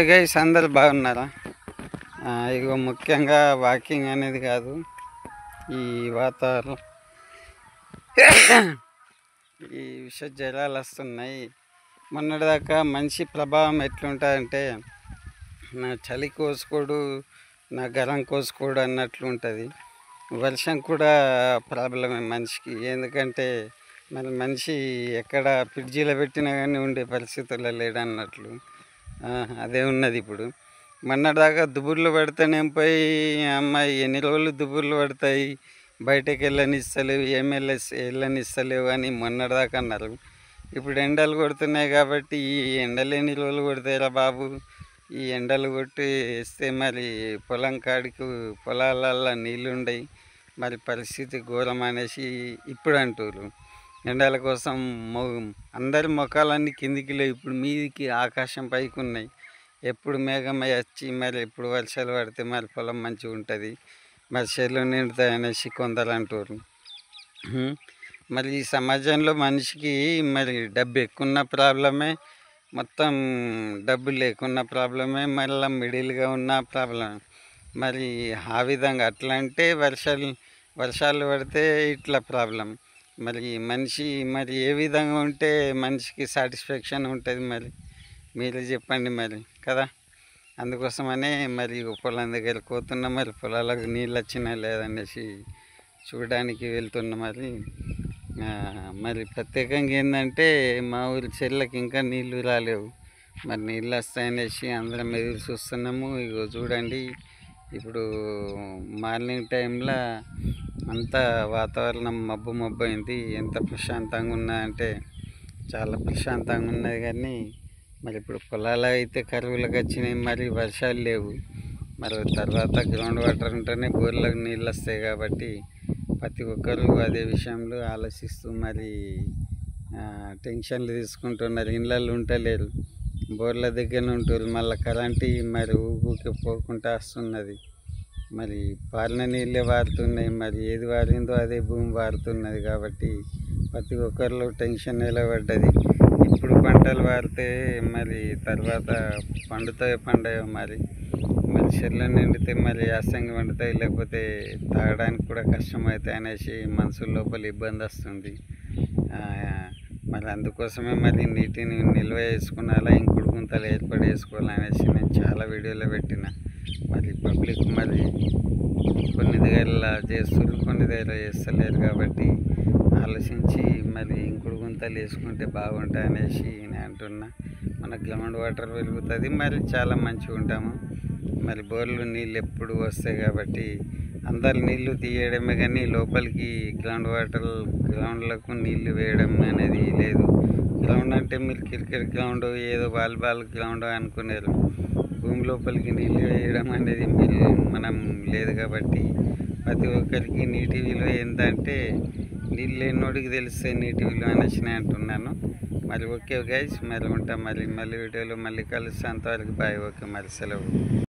Guys అందరు బాగున్నారా? ఇగో ముఖ్యంగా వాకింగ్ అనేది కాదు, ఈ వాతావరణం ఈ విష జ్వరాలు వస్తున్నాయి. మొన్నటిదాకా మంచి ప్రభావం ఎట్లుంటుందంటే, నా చలి కోసుకోడు, నా గరం కోసుకోడు అన్నట్లు ఉంటుంది. వర్షం కూడా ప్రాబ్లమే మనిషికి, ఎందుకంటే మరి మనిషి ఎక్కడ ఫ్రిడ్జిలో పెట్టినా కానీ ఉండే పరిస్థితుల్లో లేడన్నట్లు అదే ఉన్నది ఇప్పుడు. మొన్నటిదాకా దుబుర్లు పడితేనే పోయి అమ్మాయి ఎన్ని రోజులు దుబుర్లు పడతాయి, బయటకు వెళ్ళనిస్తలేవు, వెళ్ళనిస్తలేవు అని మొన్నటిదాకా అన్నారు. ఇప్పుడు ఎండలు కొడుతున్నాయి కాబట్టి ఈ ఎండలు ఎన్ని రోజులు కొడతాయిరా బాబు, ఈ ఎండలు కొట్టి వేస్తే మరి పొలం కాడికి పొలాలల్లో నీళ్ళు ఉండయి, మరి పరిస్థితి ఘోరం అనేసి ఇప్పుడు అంటారు. ఎండల కోసం అందరి ముఖాలన్నీ కిందికి లేవు, ఇప్పుడు మీదికి ఆకాశం పైకి ఉన్నాయి. ఎప్పుడు మేఘమై వచ్చి మరి ఎప్పుడు వర్షాలు పడితే మరి పొలం మంచిగా ఉంటుంది, మరి చెట్లు నిండుతాయి అనేసి కొందరు అంటారు. మరి ఈ సమాజంలో మనిషికి మరి డబ్బు ఎక్కువ ప్రాబ్లమే, మొత్తం డబ్బు లేకున్న ప్రాబ్లమే, మళ్ళీ మిడిల్గా ఉన్న ప్రాబ్లమే. మరి ఆ విధంగా అట్లా అంటే వర్షాలు పడితే ఇట్లా ప్రాబ్లం. మరి మనిషి మరి ఏ విధంగా ఉంటే మనిషికి సాటిస్ఫాక్షన్ ఉంటుంది, మరి మీరే చెప్పండి మరి కదా. అందుకోసమనే మరి పొలం దగ్గరికి పోతున్నా, మరి పొలాలకు నీళ్ళు వచ్చినా లేదనేసి చూడడానికి వెళ్తున్నా. మరి ప్రత్యేకంగా ఏంటంటే మా ఊరి చెర్లకు ఇంకా నీళ్ళు రాలేవు, మరి నీళ్ళు వస్తాయనేసి అందరం ఎదురు చూస్తున్నాము. ఇగో చూడండి, ఇప్పుడు మార్నింగ్ టైంలో అంతా వాతావరణం మబ్బు అయింది. ఎంత ప్రశాంతంగా ఉన్నదంటే చాలా ప్రశాంతంగా ఉన్నది. కానీ మరి ఇప్పుడు పొలాలు అయితే కరువులకు వచ్చినాయి, మరి వర్షాలు లేవు. మరి తర్వాత గ్రౌండ్ వాటర్ ఉంటేనే బోర్లకు నీళ్ళు వస్తాయి కాబట్టి ప్రతి ఒక్కరు అదే విషయంలో ఆలోచిస్తూ మరి టెన్షన్లు తీసుకుంటున్నారు. ఇళ్ళల్లో ఉంటలేరు, బోర్ల దగ్గర ఉంటారు. మళ్ళీ కరెంటు మరి ఊరికి పోకుండా వస్తున్నది, మరి పారిన నీళ్ళే వారుతున్నాయి. మరి ఏది వారిందో అదే భూమి వారుతున్నది కాబట్టి ప్రతి ఒక్కరిలో టెన్షన్ నిలబడ్డది. ఇప్పుడు పంటలు వారితే మరి తర్వాత పండయో మరి చెర్లు నిండితే మరి యాసంగి పండుతాయి, లేకపోతే తాగడానికి కూడా కష్టమవుతాయి అనేసి మనసు లోపల ఇబ్బంది వస్తుంది. మరి అందుకోసమే మరి నీటిని నిల్వ చేసుకున్నాలా, ఇంకుడు గుంతలు ఏర్పాటు చేసుకోవాలనేసి నేను చాలా వీడియోలో పెట్టిన. మరి పబ్లిక్ మరి కొన్ని దగ్గర చేస్తారు, కొన్ని దగ్గర చేస్తలేరు కాబట్టి ఆలోచించి మరి ఇంకుడు గుంతలు వేసుకుంటే బాగుంటాయి అనేసి నేను అంటున్నా. మన గ్రౌండ్ వాటర్ పెరుగుతుంది, మరి చాలా మంచిగా ఉంటాము. మరి బోర్లు నీళ్ళు ఎప్పుడు వస్తాయి కాబట్టి అందరు నీళ్లు తీయడమే, కానీ లోపలికి గ్రౌండ్లకు నీళ్లు వేయడం అనేది లేదు. గ్రౌండ్ అంటే మీరు క్రికెట్ గ్రౌండ్, ఏదో వాలీబాల్ గ్రౌండ్ అనుకునేరు. భూమి లోపలికి నీళ్ళు వేయడం అనేది మనం లేదు కాబట్టి ప్రతి ఒక్కరికి నీటి విలువ ఏంటంటే నీళ్ళు లేనోడికి తెలిస్తే నీటి విలువ అనేసి నేను అంటున్నాను. మరి ఓకే గైస్, మరి ఉంటాం, మళ్ళీ వీడియోలో మళ్ళీ కలుస్తాను. అంతవరకు బాయ్, ఓకే, మరి సెలవు.